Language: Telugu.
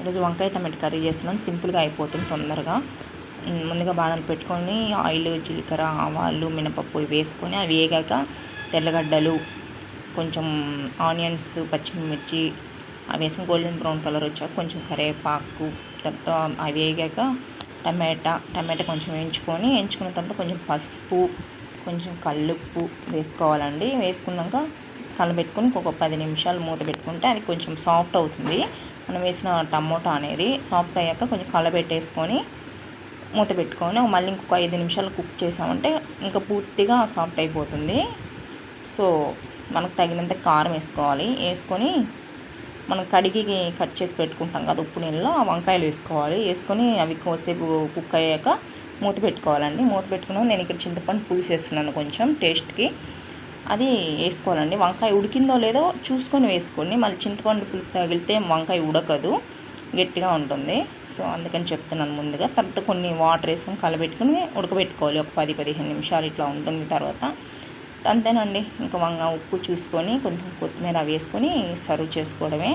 ఈరోజు వంకాయ టమాటా కర్రీ చేస్తున్నాను. సింపుల్గా అయిపోతుంది తొందరగా. ముందుగా బాణలు పెట్టుకొని ఆయిల్, జీలకర్ర, ఆవాలు, మినపప్పు వేసుకొని అవి వేగాక తెల్లగడ్డలు, కొంచెం ఆనియన్స్, పచ్చిమిర్చి అవి వేసుకొని గోల్డెన్ బ్రౌన్ కలర్ వచ్చాక కొంచెం కరివేపాకు, తర్వాత అవి వేగాక టమాటా కొంచెం ఎంచుకున్న తర్వాత కొంచెం పసుపు, కొంచెం కల్లుప్పు వేసుకోవాలండి. వేసుకున్నాక కలబెట్టుకొని ఒక 10 నిమిషాలు మూత పెట్టుకుంటే అది కొంచెం సాఫ్ట్ అవుతుంది. మనం వేసిన టమోటా అనేది సాఫ్ట్ అయ్యాక కొంచెం కలబెట్టేసుకొని మూత పెట్టుకొని మళ్ళీ ఇంకొక 5 నిమిషాలు కుక్ చేసామంటే ఇంకా పూర్తిగా సాఫ్ట్ అయిపోతుంది. సో మనకు తగినంత కారం వేసుకొని మనం కడిగి కట్ చేసి పెట్టుకుంటాం కదా ఉప్పు నీళ్ళలో, ఆ వంకాయలు వేసుకొని అవి కొద్దిసేపు కుక్ అయ్యాక మూత పెట్టుకోవాలండి. మూత పెట్టుకున్నాక నేను ఇక్కడ చింతపండు పులుసు వేస్తున్నాను కొంచెం టేస్ట్కి. అది వేసుకోవాలండి. వంకాయ ఉడికిందో లేదో చూసుకొని వేసుకోండి. మళ్ళీ చింతపండు పులుసు తగిలితే వంకాయ ఉడకదు, గట్టిగా ఉంటుంది. సో అందుకని చెప్తున్నాను ముందుగా. తర్వాత కొన్ని వాటర్ వేసుకొని కలబెట్టుకుని ఉడకబెట్టుకోవాలి. ఒక 10-15 నిమిషాలు ఇట్లా ఉంటుంది. తర్వాత అంతేనండి. ఇంకా ఉప్పు చూసుకొని కొంచెం కొత్తిమీర వేసుకొని సర్వ్ చేసుకోవడమే.